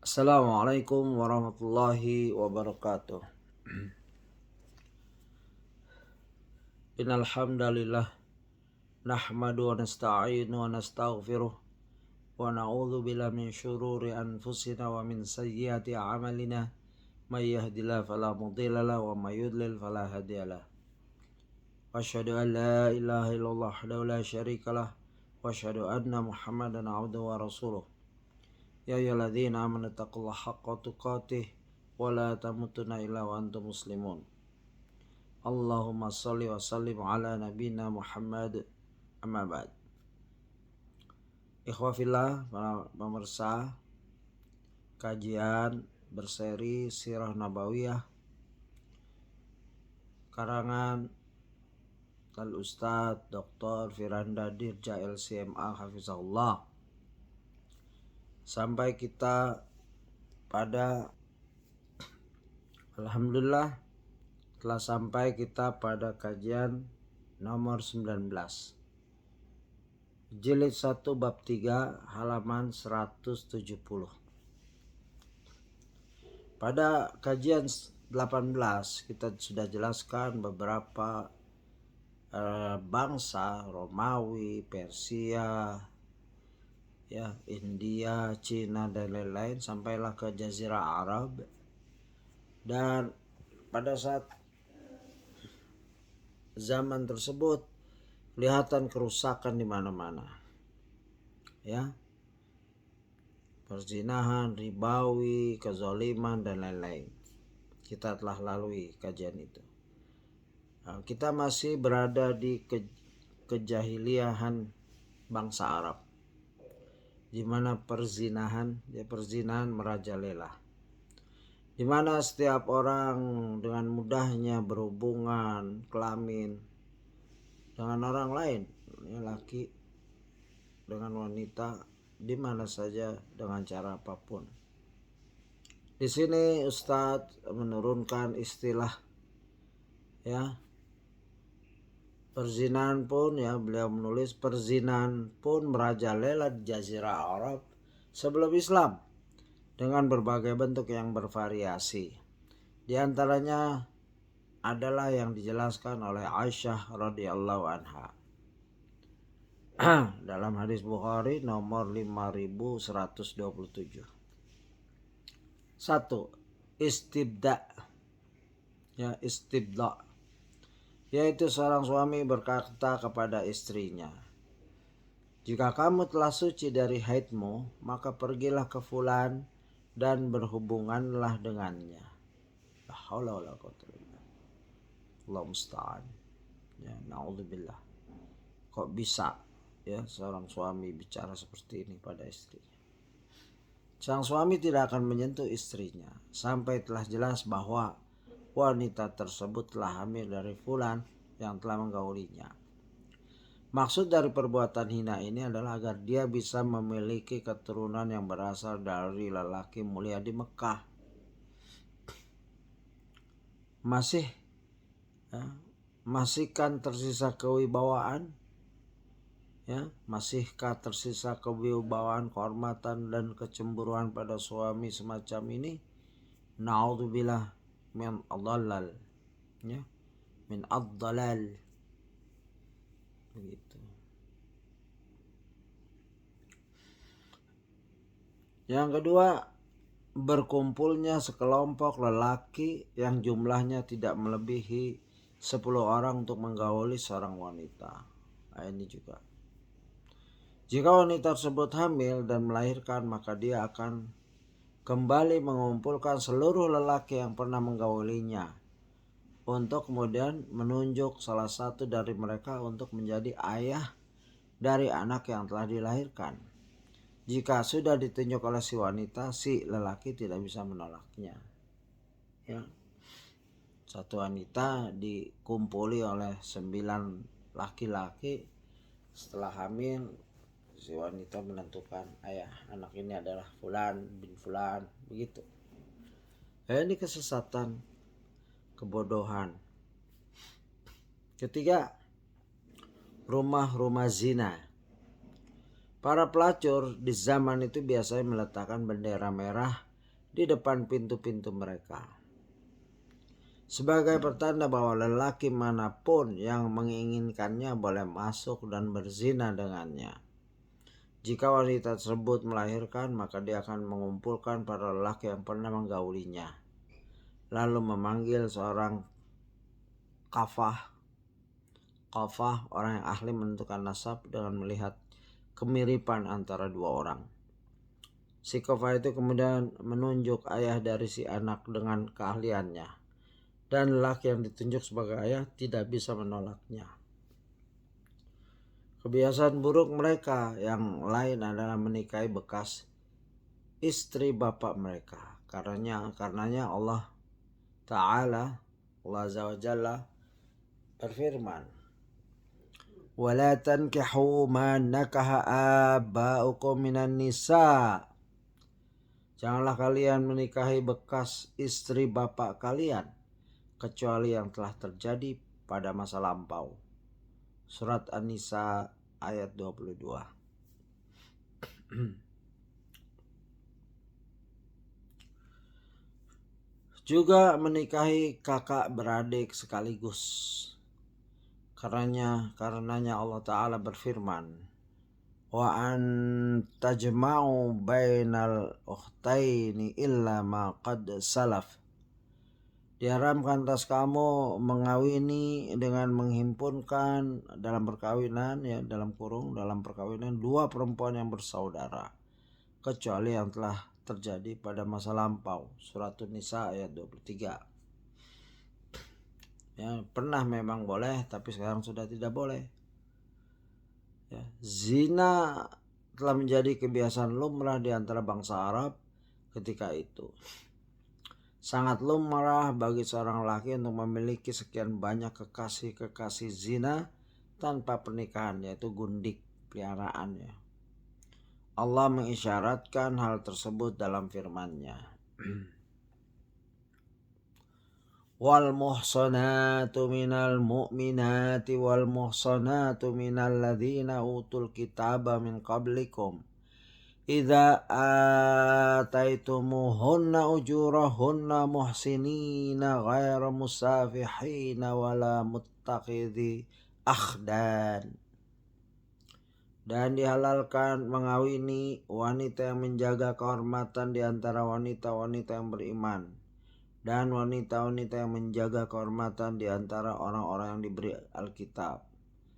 Assalamualaikum warahmatullahi wabarakatuh. Innal hamdalillah nahmadu wa nasta'inu wa nastaghfiruh wa na'udzu billahi min syururi anfusina wa min sayyiati a'malina may yahdihillahu fala mudilla lahu wa may yudlil fala hadiyalah. Wa asyhadu an la ilaha illallah wahdahu la syarikalah wa asyhadu anna Muhammadan 'abduhu wa rasuluh. Ya ayyuhalladzina amanu taqullaha haqqa tuqatih wa la tamutunna illa wa antum muslimun. Allahumma shalli wa sallim ala nabiyyina Muhammad, amma ba'd. Ikhwah fillah, para pemirsa, kajian berseri Sirah Nabawiyah karangan Al-Ustadz Dr. Firanda Dirja LCMA Hafizahullah. Sampai kita pada alhamdulillah telah sampai kita pada kajian nomor 19, jilid 1 bab 3 halaman 170. Pada kajian 18 kita sudah jelaskan beberapa bangsa Romawi, Persia, ya, India, Cina dan lain-lain, sampailah ke Jazirah Arab. Dan pada saat zaman tersebut kelihatan kerusakan di mana-mana, ya, perzinahan, ribawi, kezaliman dan lain-lain. Kita telah lalui kajian itu. Nah, kita masih berada di kejahiliahan bangsa Arab, di mana perzinahan merajalela, di mana setiap orang dengan mudahnya berhubungan kelamin dengan orang lain, laki dengan wanita, di mana saja dengan cara apapun. Di sini Ustadz menurunkan istilah, ya, perzinahan pun, ya, beliau menulis perzinahan pun merajalela di Jazirah Arab sebelum Islam dengan berbagai bentuk yang bervariasi. Di antaranya adalah yang dijelaskan oleh Aisyah radhiyallahu anha dalam hadis Bukhari nomor 5127. 1. Istibda, ya, istibda, yaitu seorang suami berkata kepada istrinya, jika kamu telah suci dari haidmu, maka pergilah ke fulan dan berhubunganlah dengannya. La haula wala quwwata illa billah. Allahu musta'an. Ya, naudzubillah. Kok bisa, ya, seorang suami bicara seperti ini pada istrinya? Sang suami tidak akan menyentuh istrinya sampai telah jelas bahwa wanita tersebut telah hamil dari fulan yang telah menggaulinya. Maksud dari perbuatan hina ini adalah agar dia bisa memiliki keturunan yang berasal dari lelaki mulia di Mekah. Masihkah tersisa kewibawaan? Ya, masihkah tersisa kewibawaan, kehormatan dan kecemburuan pada suami semacam ini? Naudzubillah min adallal, ya, min ad-dalal, begitu. Yang kedua, berkumpulnya sekelompok lelaki yang jumlahnya tidak melebihi 10 orang untuk menggauli seorang wanita. Nah, ini juga, jika wanita tersebut hamil dan melahirkan, maka dia akan kembali mengumpulkan seluruh lelaki yang pernah menggaulinya untuk kemudian menunjuk salah satu dari mereka untuk menjadi ayah dari anak yang telah dilahirkan. Jika sudah ditunjuk oleh si wanita, si lelaki tidak bisa menolaknya, ya. Satu wanita dikumpuli oleh 9 laki-laki, setelah hamil si wanita menentukan ayah anak ini adalah fulan bin fulan, begitu. Ini kesesatan, kebodohan. Ketiga, rumah-rumah zina. Para pelacur di zaman itu biasanya meletakkan bendera merah di depan pintu-pintu mereka, sebagai pertanda bahwa lelaki manapun yang menginginkannya boleh masuk dan berzina dengannya. Jika wanita tersebut melahirkan, maka dia akan mengumpulkan para lelaki yang pernah menggaulinya, lalu memanggil seorang kafah, orang yang ahli menentukan nasab dengan melihat kemiripan antara dua orang. Si kafah itu kemudian menunjuk ayah dari si anak dengan keahliannya, dan lelaki yang ditunjuk sebagai ayah tidak bisa menolaknya. Kebiasaan buruk mereka yang lain adalah menikahi bekas istri bapak mereka. Karenanya Allah Ta'ala, Allah Azza wa Jalla berfirman, وَلَا تَنْكِحُوا مَا نَكَحَ آبَاؤُكُمْ مِنَ النِّسَاءِ. Janganlah kalian menikahi bekas istri bapak kalian, kecuali yang telah terjadi pada masa lampau. Surat An-Nisa ayat 22. Juga menikahi kakak beradik sekaligus. Karenanya Allah Ta'ala berfirman, wa an tajma'u bainal ukhtaini illa ma qad salaf. Diharamkan atas kamu mengawini dengan menghimpunkan dalam perkawinan, dalam perkawinan dua perempuan yang bersaudara, kecuali yang telah terjadi pada masa lampau. Surat An-Nisa ayat 23. Pernah memang boleh, tapi sekarang sudah tidak boleh. Zina telah menjadi kebiasaan lumrah di antara bangsa Arab ketika itu. Sangat lumrah bagi seorang laki untuk memiliki sekian banyak kekasih zina tanpa pernikahan, yaitu gundik peliharaannya. Allah mengisyaratkan hal tersebut dalam firman-Nya. Wal muhsanatu minal mu'minati wal muhsanatu minal ladzina utul kitaba min qablikum idza ataitumuhunna ujurahunna muhsinina ghaira musafihina wala muttaqidhi akhdan. Dan dihalalkan mengawini wanita yang menjaga kehormatan di antara wanita-wanita yang beriman, dan wanita-wanita yang menjaga kehormatan di antara orang-orang yang diberi Alkitab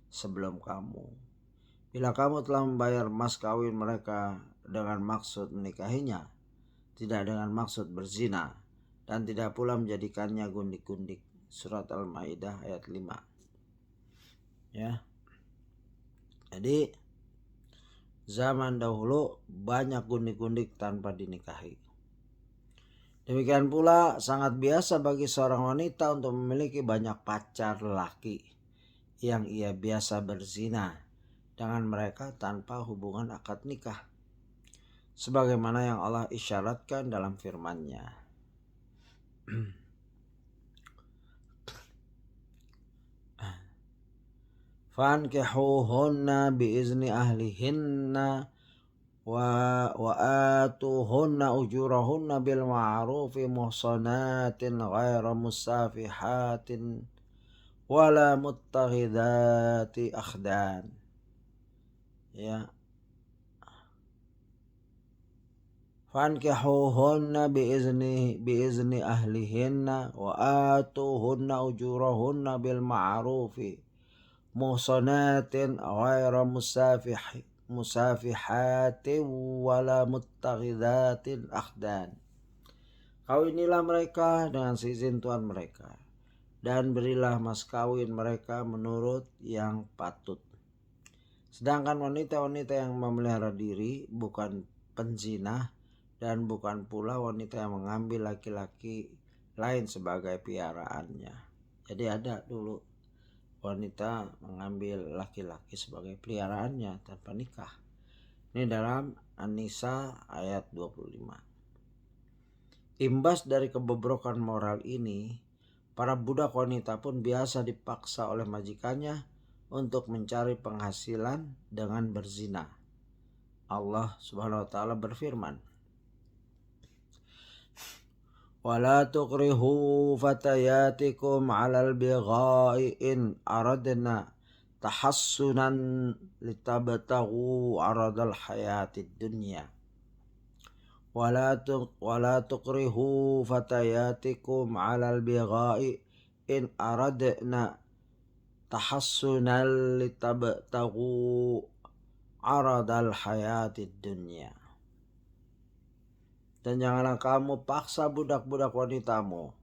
sebelum kamu. Bila kamu telah membayar mas kawin mereka dengan maksud menikahinya, tidak dengan maksud berzina, dan tidak pula menjadikannya gundik-gundik. Surat Al-Maidah ayat 5. Jadi zaman dahulu banyak gundik-gundik tanpa dinikahi. Demikian pula sangat biasa bagi seorang wanita untuk memiliki banyak pacar lelaki yang ia biasa berzina dengan mereka tanpa hubungan akad nikah, sebagaimana yang Allah isyaratkan dalam firman-Nya. Fankihuhunna biizni ahlihinna wa atuhunna ujurahunna bil ma'rufi muhsanatin ghaira musafihatin wala muttakhidati akhdan. Fankihuhunna biizni ahlihinna wa atuhunna ujurahunna bil ma'rufi muhsanatin ghaira musafihatin wala muttakhidatin akhdan. Kawinilah mereka dengan seizin Tuhan mereka, dan berilah mas kawin mereka menurut yang patut. Sedangkan wanita-wanita yang memelihara diri bukan penzina, dan bukan pula wanita yang mengambil laki-laki lain sebagai piaraannya. Jadi ada dulu wanita mengambil laki-laki sebagai peliharaannya tanpa nikah. Ini dalam An-Nisa ayat 25. Imbas dari kebobrokan moral ini, para budak wanita pun biasa dipaksa oleh majikannya untuk mencari penghasilan dengan berzina. Allah Subhanahu wa taala berfirman, ولا تكرهوا فتياتكم على البغاء إن أردنا تحصنا لتبتغوا عرض الحياة الدنيا ولا تكرهوا فتياتكم على البغاء إن أردنا تحصنا لتبتغوا عرض الحياة الدنيا. Dan janganlah kamu paksa budak-budak wanitamu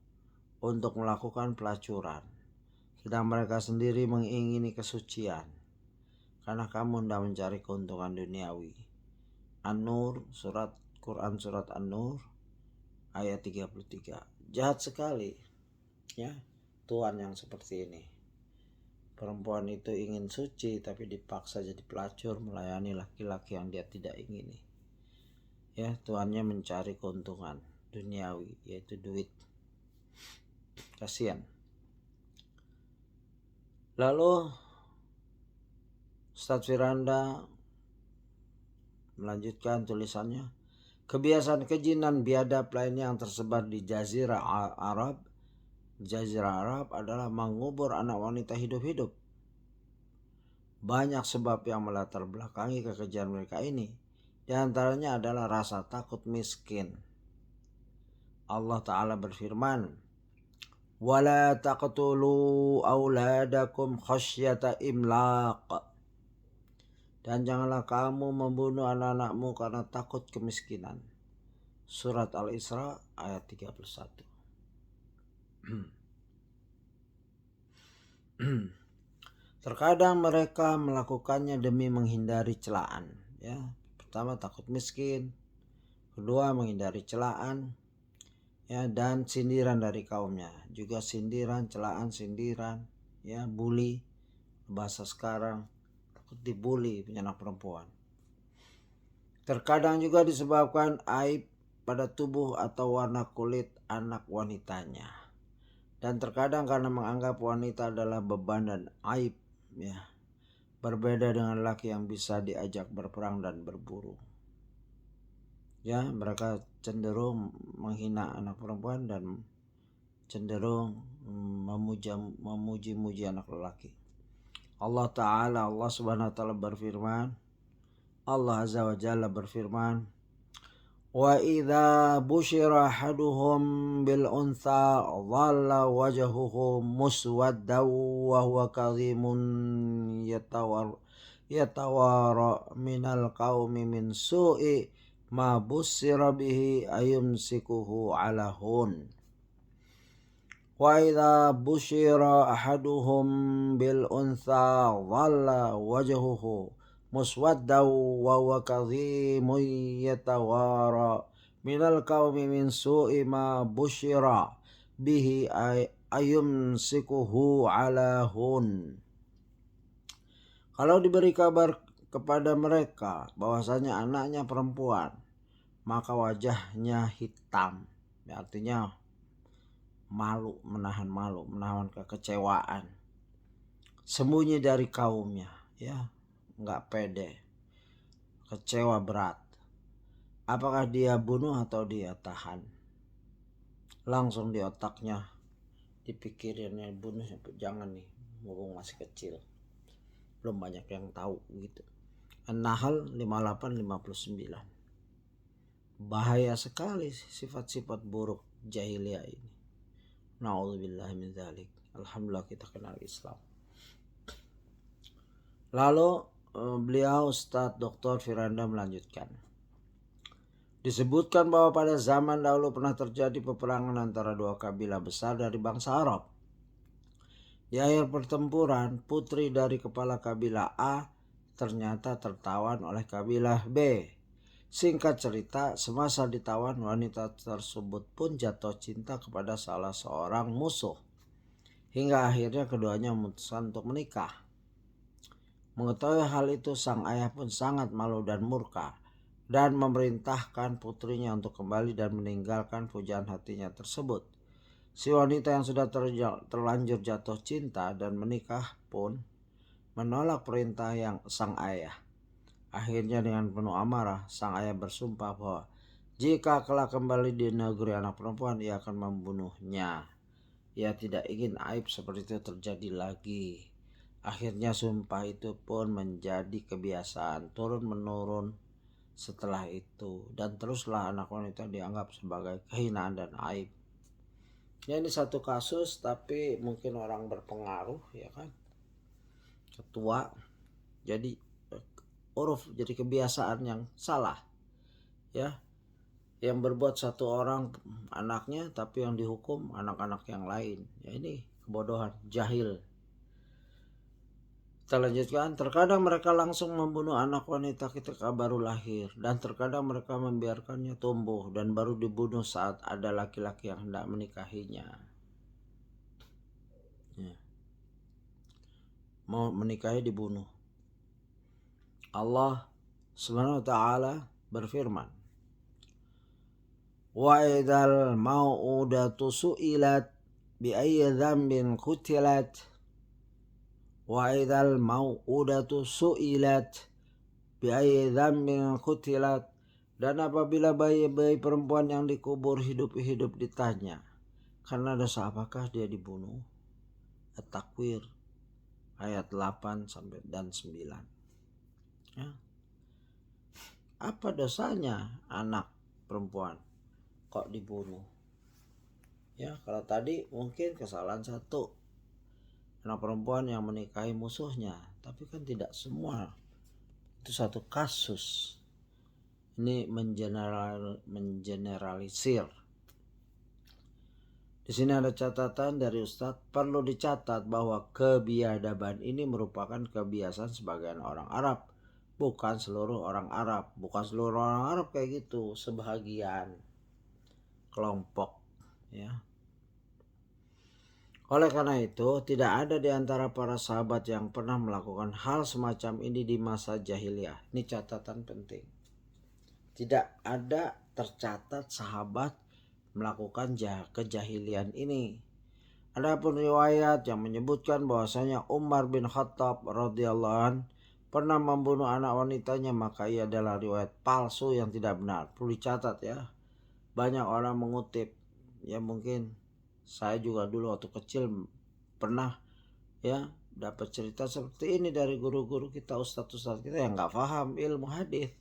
untuk melakukan pelacuran, sedang mereka sendiri mengingini kesucian, karena kamu hendak mencari keuntungan duniawi. An-Nur, Quran surat An-Nur ayat 33. Jahat sekali ya Tuhan yang seperti ini. Perempuan itu ingin suci tapi dipaksa jadi pelacur, melayani laki-laki yang dia tidak ingini. Ya, tuannya mencari keuntungan duniawi, yaitu duit. Kasihan. Lalu Ustadz Firanda melanjutkan tulisannya, kebiasaan kejinan biadab lainnya yang tersebar di Jazirah Arab adalah mengubur anak wanita hidup-hidup. Banyak sebab yang melatar belakangi kekejian mereka ini. Di antaranya adalah rasa takut miskin. Allah Ta'ala berfirman, وَلَا تَقْتُلُوا أَوْلَادَكُمْ خَشْيَةَ إِمْلَاقٍ. Dan janganlah kamu membunuh anak-anakmu karena takut kemiskinan. Surat Al-Isra ayat 31. Terkadang mereka melakukannya demi menghindari celaan. Ya, pertama takut miskin, kedua menghindari celaan, ya, dan sindiran dari kaumnya. Juga sindiran, celaan, sindiran, ya, bully, bahasa sekarang, takut dibully punya anak perempuan. Terkadang juga disebabkan aib pada tubuh atau warna kulit anak wanitanya. Dan terkadang karena menganggap wanita adalah beban dan aib, ya, berbeda dengan laki yang bisa diajak berperang dan berburu. Ya, mereka cenderung menghina anak perempuan dan cenderung memuji-muji anak lelaki. Allah Subhanahu wa ta'ala berfirman, Allah Azza wa Jalla berfirman, wa idza busyira ahaduhum bil untha dhalla wajhuhu muswaddan wa huwa kadhimun yatawara minal qaumi min su'i ma busyira bihi ayumsikuhu ala hun. Wa idza busyira ahaduhum bil untha dhalla wajhuhu muswaddan wa huwa kadhimun yatawara minal qaumi min su'i ma busyira bihi ayumsikuhu ala hun. Kalau diberi kabar kepada mereka bahwasanya anaknya perempuan, maka wajahnya hitam, ya, artinya malu, menahan kekecewaan, sembunyi dari kaumnya, ya, nggak pede, kecewa berat. Apakah dia bunuh atau dia tahan? Langsung di otaknya dipikirinnya bunuh, jangan nih, mumpung masih kecil, belum banyak yang tahu gitu. An-Nahl 58-59. Bahaya sekali sifat-sifat buruk jahiliyah ini. Na'udzubillah min dzalik. Alhamdulillah kita kenal Islam. Lalu beliau Ustadz Dr. Firanda melanjutkan, disebutkan bahwa pada zaman dahulu pernah terjadi peperangan antara dua kabilah besar dari bangsa Arab. Di akhir pertempuran, putri dari kepala kabilah A ternyata tertawan oleh kabilah B. Singkat cerita, semasa ditawan, wanita tersebut pun jatuh cinta kepada salah seorang musuh. Hingga akhirnya keduanya memutuskan untuk menikah. Mengetahui hal itu, sang ayah pun sangat malu dan murka, dan memerintahkan putrinya untuk kembali dan meninggalkan pujaan hatinya tersebut. Si wanita yang sudah terlanjur jatuh cinta dan menikah pun menolak perintah yang sang ayah. Akhirnya dengan penuh amarah, sang ayah bersumpah bahwa Jika kelak kembali di negeri anak perempuan, ia akan membunuhnya. Ia tidak ingin aib seperti itu terjadi lagi. Akhirnya sumpah itu pun menjadi kebiasaan turun-menurun setelah itu, dan teruslah anak wanita dianggap sebagai kehinaan dan aib. Ya, ini satu kasus, tapi mungkin orang berpengaruh, ya kan, ketua, jadi uruf, jadi kebiasaan yang salah, ya, yang berbuat satu orang anaknya, tapi yang dihukum anak-anak yang lain. Ya, ini kebodohan, jahil. Kita lanjutkan. Terkadang mereka langsung membunuh anak wanita ketika baru lahir, dan terkadang mereka membiarkannya tumbuh dan baru dibunuh saat ada laki-laki yang hendak menikahinya. Ya. Mau menikahi dibunuh. Allah Subhanahu wa ta'ala berfirman, wa idzal mau'udatu su'ilat bi ayyi dzambin qutilat wa idzal mau'udatu su'ilat bi ayyi dzambin qutilat. Dan apabila bayi-bayi perempuan yang dikubur hidup-hidup ditanya, karena dosa apakah dia dibunuh? At-Takwir ayat 8 sampai dan 9. Ya. Apa dosanya anak perempuan kok dibunuh? Ya, kalau tadi mungkin kesalahan satu, anak perempuan yang menikahi musuhnya, tapi kan tidak semua. Itu satu kasus. Ini mengeneralisir. Di sini ada catatan dari Ustadz, perlu dicatat bahwa kebiadaban ini merupakan kebiasaan sebagian orang Arab, bukan seluruh orang Arab. Bukan seluruh orang Arab kayak gitu, sebagian kelompok, ya. Oleh karena itu, tidak ada di antara para sahabat yang pernah melakukan hal semacam ini di masa jahiliyah. Ini catatan penting. Tidak ada tercatat sahabat melakukan kejahilian ini. Adapun riwayat yang menyebutkan bahwasanya Umar bin Khattab radhiyallahu an pernah membunuh anak wanitanya, maka ia adalah riwayat palsu yang tidak benar. Perlu dicatat, ya. Banyak orang mengutip, ya, mungkin saya juga dulu waktu kecil pernah, ya, dapat cerita seperti ini dari guru-guru kita, ustadz-ustadz kita yang nggak paham ilmu hadis.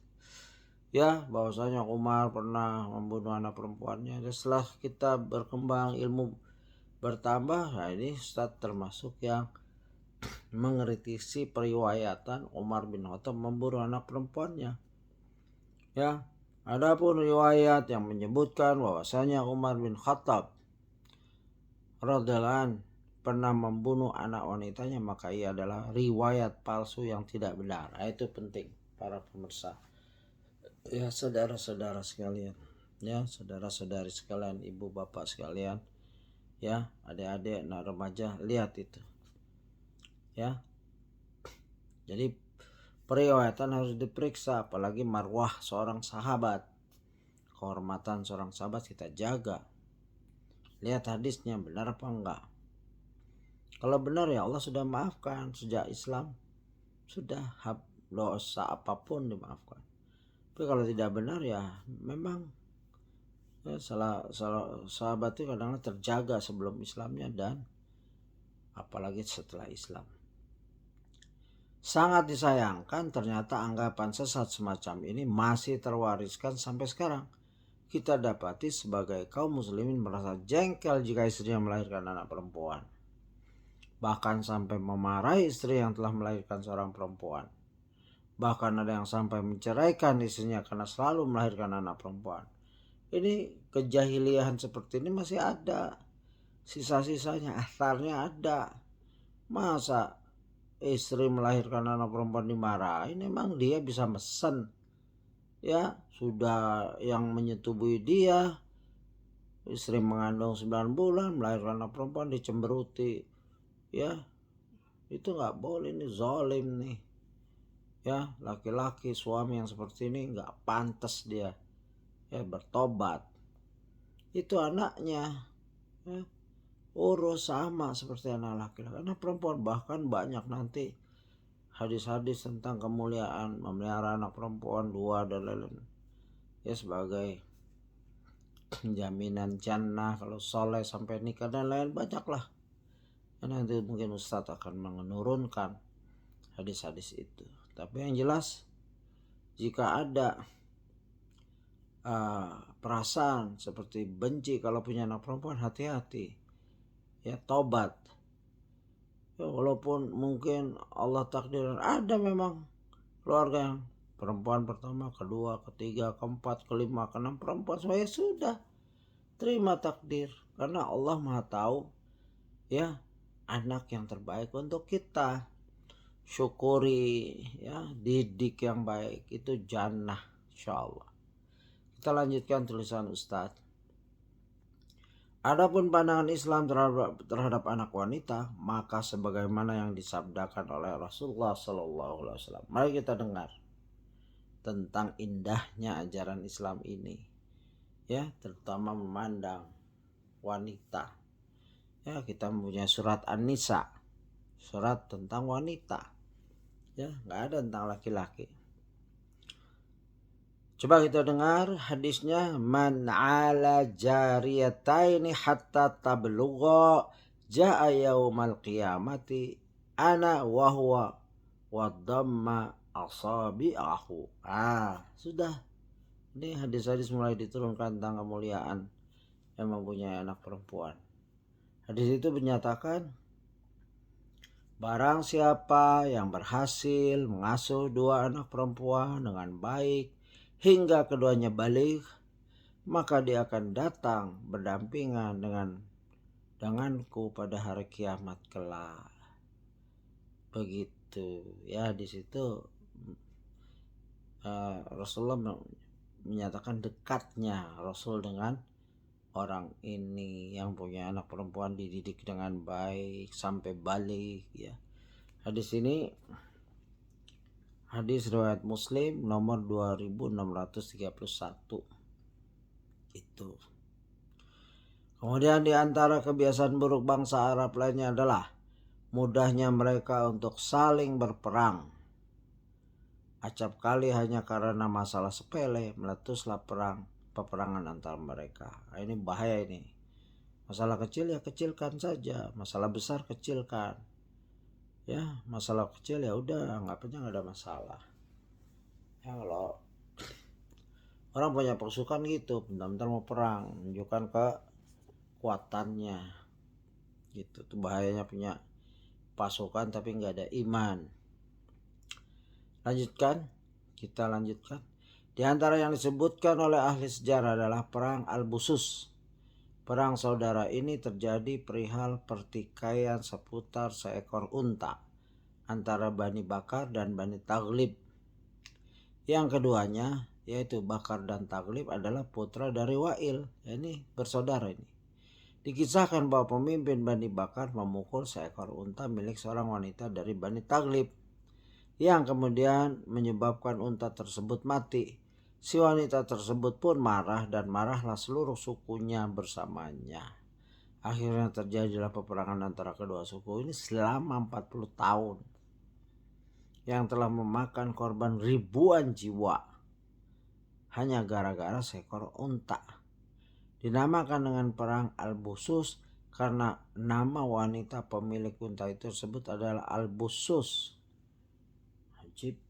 Ya, bahwasanya Umar pernah membunuh anak perempuannya. Dan setelah kita berkembang, ilmu bertambah, nah ini Ustadz termasuk yang mengkritisi periwayatan Umar bin Khattab membunuh anak perempuannya. Ya, adapun riwayat yang menyebutkan bahwasanya Umar bin Khattab radhiyallahu an pernah membunuh anak wanitanya, maka ia adalah riwayat palsu yang tidak benar. Nah, itu penting para pemirsa. Ya, saudara-saudara sekalian, ya, saudara-saudari sekalian, ibu bapak sekalian, ya, adik-adik, anak remaja, lihat itu, ya. Jadi periwayatan harus diperiksa, apalagi marwah seorang sahabat, kehormatan seorang sahabat kita jaga. Lihat hadisnya benar apa enggak. Kalau benar, ya Allah sudah maafkan sejak Islam, sudah dosa apapun dimaafkan. Tapi kalau tidak benar, ya memang, ya, salah sahabat itu kadang terjaga sebelum Islamnya dan apalagi setelah Islam. Sangat disayangkan ternyata anggapan sesat semacam ini masih terwariskan sampai sekarang. Kita dapati sebagai kaum muslimin merasa jengkel jika istrinya melahirkan anak perempuan. Bahkan sampai memarahi istri yang telah melahirkan seorang perempuan. Bahkan ada yang sampai menceraikan istrinya karena selalu melahirkan anak perempuan. Ini kejahiliahan seperti ini masih ada. Sisa-sisanya, asarnya ada. Masa istri melahirkan anak perempuan dimarahin? Memang dia bisa mesen, ya, sudah yang menyetubui dia. Istri mengandung 9 bulan, melahirkan anak perempuan, dicemberuti. Ya, itu gak boleh, ini zalim nih. Ya, laki-laki suami yang seperti ini gak pantas dia, ya, bertobat. Itu anaknya, ya, urus sama seperti anak laki-laki. Anak perempuan, bahkan banyak nanti hadis-hadis tentang kemuliaan memelihara anak perempuan 2 dan lain-lain, ya, sebagai jaminan jannah kalau soleh sampai nikah dan lain banyak lah. Nanti mungkin Ustadz akan menurunkan hadis-hadis itu. Tapi yang jelas jika ada perasaan seperti benci kalau punya anak perempuan, hati-hati ya, tobat ya. Walaupun mungkin Allah takdir ada memang keluarga yang perempuan pertama, kedua, ketiga, keempat, kelima, keenam perempuan, saya sudah terima takdir karena Allah Maha tahu ya anak yang terbaik untuk kita. Syukuri ya, didik yang baik itu jannah insyaallah. Kita lanjutkan tulisan Ustadz. Adapun pandangan Islam terhadap anak wanita, maka sebagaimana yang disabdakan oleh Rasulullah SAW. Mari kita dengar tentang indahnya ajaran Islam ini, ya, terutama memandang wanita. Ya, kita mempunyai surat An-Nisa, surat tentang wanita, ya, nggak ada tentang laki-laki. Coba kita dengar hadisnya, man ala jariyataini hatta tablugha jaa yaumal qiyamati ana wa huwa wa dhamma asabi'ahu. Sudah. Ini hadis-hadis mulai diturunkan tentang kemuliaan yang mempunyai anak perempuan. Hadis itu menyatakan barang siapa yang berhasil mengasuh dua anak perempuan dengan baik hingga keduanya balik, maka dia akan datang berdampingan denganku pada hari kiamat kelak. Begitu ya, di situ Rasulullah menyatakan dekatnya Rasul dengan orang ini yang punya anak perempuan, dididik dengan baik sampai balik ya. Hadis ini hadis riwayat Muslim nomor 2631 itu. Kemudian di antara kebiasaan buruk bangsa Arab lainnya adalah mudahnya mereka untuk saling berperang. Acap kali hanya karena masalah sepele meletuslah peperangan antara mereka. Ini bahaya ini. Masalah kecil ya kecilkan saja, masalah besar kecilkan. Ya, masalah kecil ya udah, anggapnya nggak ada masalah. Ya, kalau orang punya pasukan gitu, bentar-bentar mau perang, menunjukkan kekuatannya, gitu. Itu bahayanya punya pasukan tapi nggak ada iman. Kita lanjutkan. Di antara yang disebutkan oleh ahli sejarah adalah perang Al-Busus. Perang saudara ini terjadi perihal pertikaian seputar seekor unta antara Bani Bakar dan Bani Taghlib. Yang keduanya, yaitu Bakar dan Taghlib, adalah putra dari Wa'il. Ini bersaudara ini. Dikisahkan bahwa pemimpin Bani Bakar memukul seekor unta milik seorang wanita dari Bani Taghlib, yang kemudian menyebabkan unta tersebut mati. Si wanita tersebut pun marah dan marahlah seluruh sukunya bersamanya. Akhirnya terjadilah peperangan antara kedua suku ini selama 40 tahun yang telah memakan korban ribuan jiwa hanya gara-gara seekor unta. Dinamakan dengan perang Al-Busus karena nama wanita pemilik unta itu tersebut adalah Al-Busus. Ajib.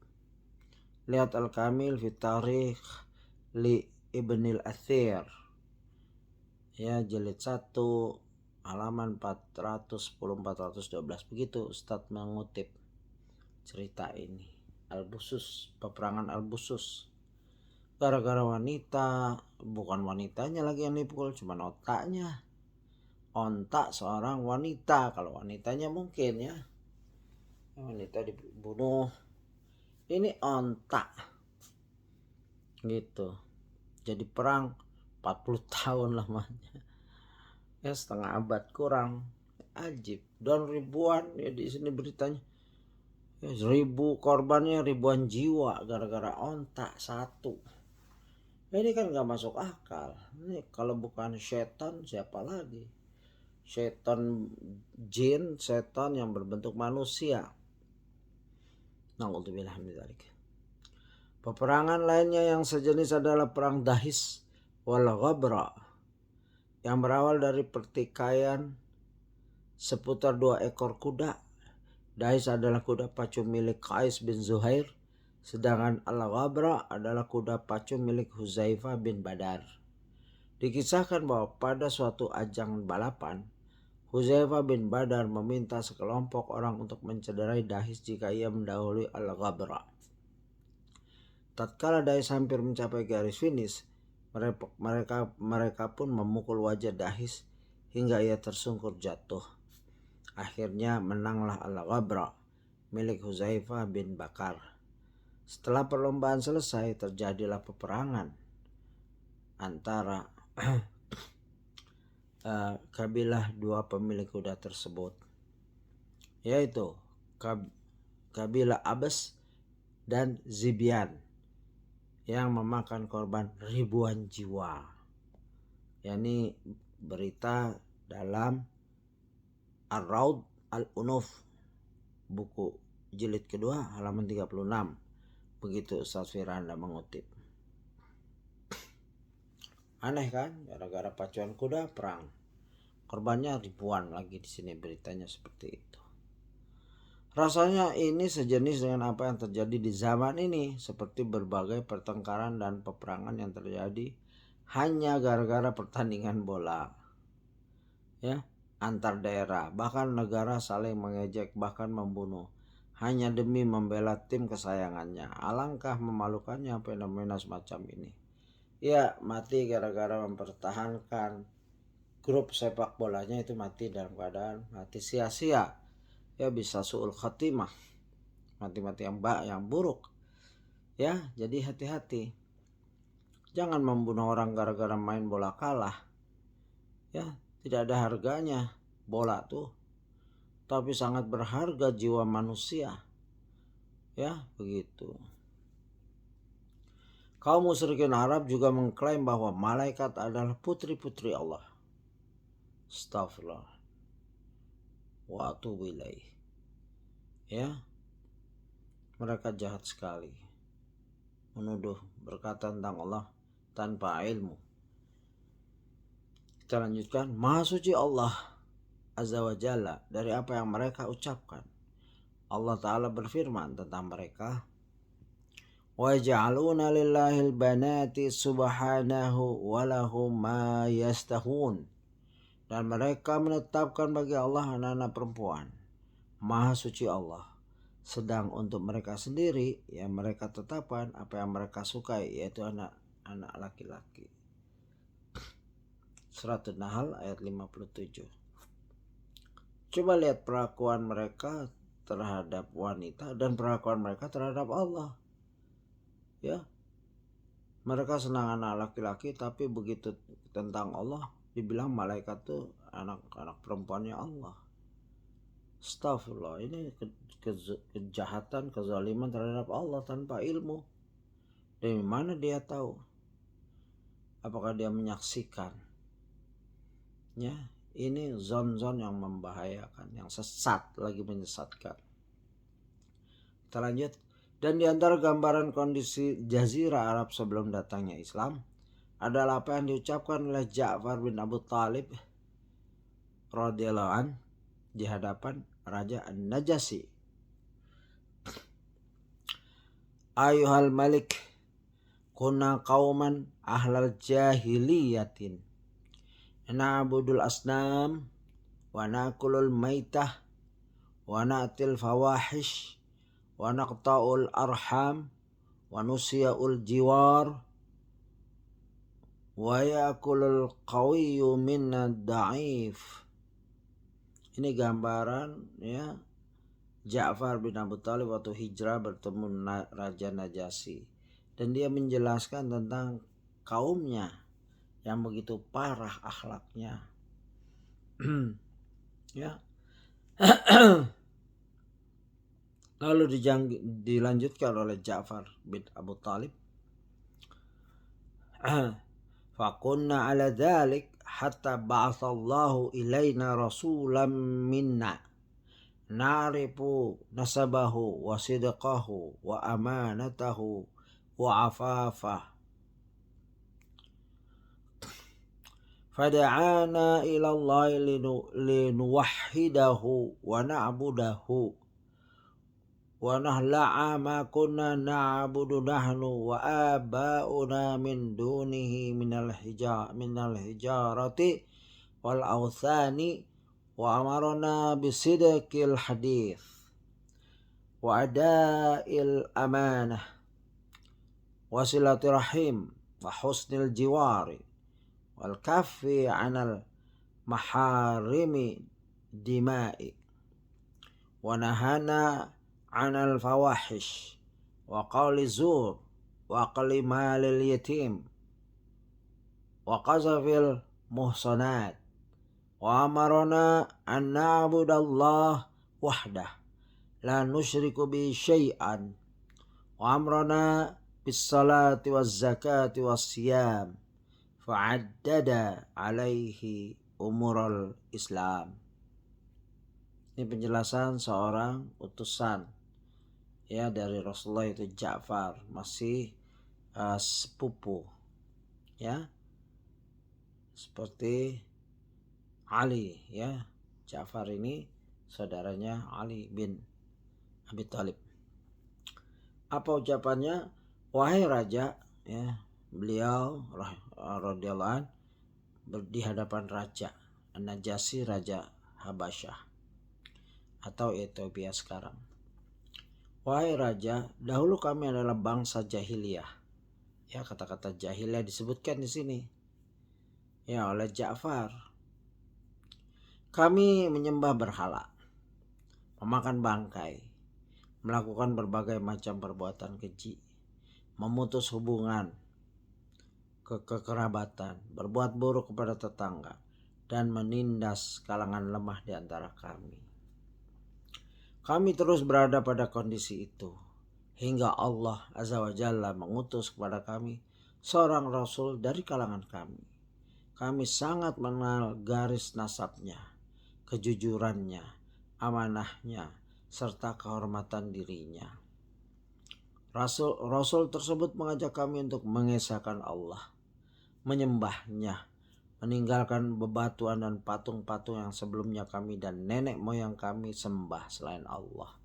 Lihat Al-Kamil fi Tarikh li Ibnil Athir, ya, jilid 1 halaman 410-412. Begitu Ustadz mengutip cerita ini. Al-Busus, peperangan Al-Busus, gara-gara wanita. Bukan wanitanya lagi yang dipukul, cuma otaknya. Ontak seorang wanita. Kalau wanitanya mungkin ya, wanita dibunuh, ini ontak gitu. Jadi perang 40 tahun lamanya, ya, setengah abad kurang. Ajib. Dan ribuan, ya, di sini beritanya, ya, 1000 korbannya, ribuan jiwa gara-gara ontak satu. Ini kan gak masuk akal. Ini kalau bukan setan siapa lagi? Setan jin, setan yang berbentuk manusia. Na'udzubillah min dzalik. Peperangan lainnya yang sejenis adalah perang Dahis wal Ghabra. yang berawal dari pertikaian seputar 2 ekor kuda. Dais adalah kuda pacu milik Qais bin Zuhair, sedangkan Al-Ghabra adalah kuda pacu milik Huzaifah bin Badar. Dikisahkan bahwa pada suatu ajang balapan, Huzaifah bin Badar meminta sekelompok orang untuk mencederai Dais jika ia mendahului Al-Ghabra. Tatkala Dais hampir mencapai garis finish, mereka pun memukul wajah Dais hingga ia tersungkur jatuh. Akhirnya menanglah Al-Ghabra milik Huzaifah bin Bakar. Setelah perlombaan selesai, terjadilah peperangan antara kabilah 2 pemilik kuda tersebut, yaitu kabilah Abas dan Zibian, yang memakan korban ribuan jiwa. Ini berita dalam Ar-Raud Al-Unuf, buku jilid kedua halaman 36. Begitu Ustaz Firanda mengutip. Aneh kan? Gara-gara pacuan kuda perang. Korbannya ribuan lagi di sini beritanya seperti itu. Rasanya ini sejenis dengan apa yang terjadi di zaman ini, seperti berbagai pertengkaran dan peperangan yang terjadi hanya gara-gara pertandingan bola. Ya, antar daerah, bahkan negara saling mengejek, bahkan membunuh hanya demi membela tim kesayangannya. Alangkah memalukannya fenomena semacam ini. Ya, mati gara-gara mempertahankan grup sepak bolanya, itu mati dalam keadaan mati sia-sia. Ya, bisa su'ul khatimah, mati-mati yang buruk. Ya, jadi hati-hati. Jangan membunuh orang gara-gara main bola kalah. Ya, tidak ada harganya bola tuh, tapi sangat berharga jiwa manusia. Ya, begitu. Kaum musyrikin Arab juga mengklaim bahwa malaikat adalah putri-putri Allah. Astagfirullah wa atubu ilaih. Ya, mereka jahat sekali menuduh, berkata tentang Allah tanpa ilmu. Kita lanjutkan. Maha suci Allah Azza wa Jalla dari apa yang mereka ucapkan. Allah Ta'ala berfirman tentang mereka, wa ja'aluna lillahil banati subhanahu walahum ma yastahun. Dan mereka menetapkan bagi Allah anak-anak perempuan. Maha suci Allah, sedang untuk mereka sendiri yang mereka tetapkan apa yang mereka sukai, yaitu anak laki-laki. Surat An-Nahl ayat 57. Coba lihat perlakuan mereka terhadap wanita dan perlakuan mereka terhadap Allah. Ya, mereka senang anak laki-laki, tapi begitu tentang Allah dibilang malaikat tuh anak-anak perempuannya Allah. Astagfirullah, ini kejahatan, kezaliman terhadap Allah tanpa ilmu. Dari mana dia tahu? Apakah dia menyaksikan? Ya, ini zon-zon yang membahayakan, yang sesat, lagi menyesatkan. Kita lanjut. Dan di antara gambaran kondisi Jazirah Arab sebelum datangnya Islam adalah apa yang diucapkan oleh Ja'far bin Abu Thalib radhiyallahu an di hadapan Raja An-Najasyi. Ayuhal Malik, kunna qauman ahlal jahiliyatin na'budul asnam wa nakulul maitah wa na'til fawahish wa naqta'ul arham wa nusya'ul jiwar wa ya'kulul qawiyyu minna da'if. Ini gambaran ya Ja'far bin Abu Thalib waktu hijrah bertemu Raja Najasyi, dan dia menjelaskan tentang kaumnya yang begitu parah akhlaknya. Ya. Lalu dilanjutkan oleh Ja'far bin Abu Thalib. Fakunna ala dhalik hatta ba'athallahu ilaina rasulam minna na'rifu nasabahu wa sidqahu wa amanatahu wa afafah fada'ana ila Allah linuwahhidahu wa na'budahu wa nahla'a ma kunna na'budu nahnu wa aba'una min dunihi minal hijarati wal awthani wa amarna bisidqil hadith wa ada'il amanah wa silaturahim wa husnil jiwari wal kaffi 'anal maharimi dima'i wa nahana 'anal fawahish wa qawli zur wa aqli malil yatim wa qazafil muhsanat wa amarna an na'budallah wahdah la nusyriku bi syai'an wa amrana bis salati waz zakati was siyam fa'addada alaihi umurul Islam. Ini penjelasan seorang utusan ya dari Rasulullah, itu Ja'far, masih sepupu ya, seperti Ali ya. Ja'far ini saudaranya Ali bin Abi Thalib. Apa ucapannya? Wahai raja ya, beliau radhiyallahu an di hadapan raja An-Najasyi, raja Habasyah atau Ethiopia sekarang. Wahai raja, dahulu kami adalah bangsa jahiliyah. Ya, kata-kata jahiliyah disebutkan di sini ya oleh Ja'far. Kami menyembah berhala, memakan bangkai, melakukan berbagai macam perbuatan keji, memutus hubungan kekerabatan, berbuat buruk kepada tetangga, dan menindas kalangan lemah di antara kami. Kami terus berada pada kondisi itu hingga Allah Azza wa Jalla mengutus kepada kami seorang rasul dari kalangan kami. Kami sangat mengenal garis nasabnya, kejujurannya, amanahnya, serta kehormatan dirinya. Rasul tersebut mengajak kami untuk mengesahkan Allah, menyembahnya, meninggalkan bebatuan dan patung-patung yang sebelumnya kami dan nenek moyang kami sembah selain Allah,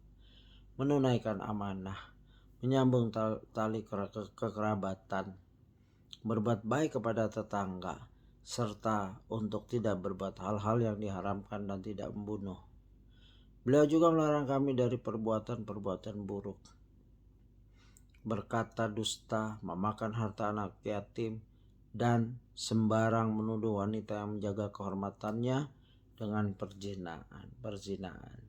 menunaikan amanah, menyambung tali kekerabatan, berbuat baik kepada tetangga, serta untuk tidak berbuat hal-hal yang diharamkan dan tidak membunuh. Beliau juga melarang kami dari perbuatan-perbuatan buruk, berkata dusta, memakan harta anak yatim, dan sembarang menuduh wanita yang menjaga kehormatannya dengan perzinahan.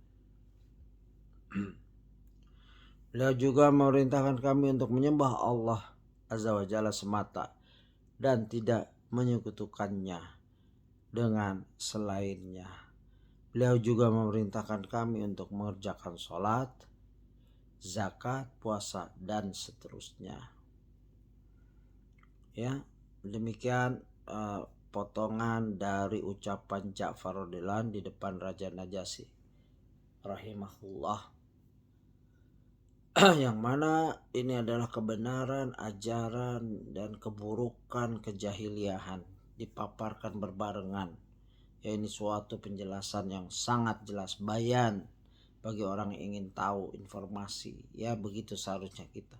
Beliau juga memerintahkan kami untuk menyembah Allah Azza wa Jalla semata dan tidak menyekutukannya dengan selainnya. Beliau juga memerintahkan kami untuk mengerjakan sholat, zakat, puasa, dan seterusnya. Ya, demikian potongan dari ucapan Ja'far radhiyallahu anhu di depan Raja Najasyi rahimahullah. Yang mana ini adalah kebenaran, ajaran, dan keburukan kejahiliahan dipaparkan berbarengan. Ya, ini suatu penjelasan yang sangat jelas, bayan bagi orang yang ingin tahu informasi. Ya, begitu seharusnya kita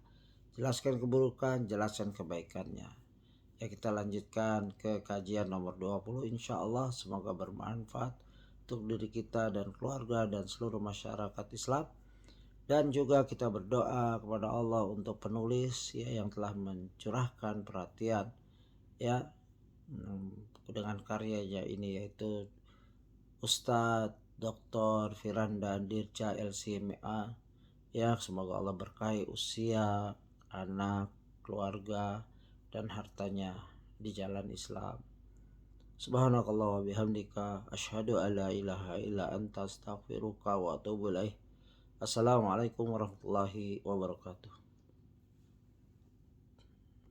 jelaskan keburukan, jelaskan kebaikannya. Ya, kita lanjutkan ke kajian nomor 20 insyaallah. Semoga bermanfaat untuk diri kita dan keluarga dan seluruh masyarakat Islam. Dan juga kita berdoa kepada Allah untuk penulis ya yang telah mencurahkan perhatian ya dengan karyanya ini, yaitu Ustadz Dr. Firanda Dirca LCMA. Ya, semoga Allah berkahi usia, anak, keluarga, dan hartanya di jalan Islam. Subhanakallah wa bihamdika asyhadu an la ilaha illa anta astaghfiruka wa atubu ilaik. Assalamualaikum warahmatullahi wabarakatuh.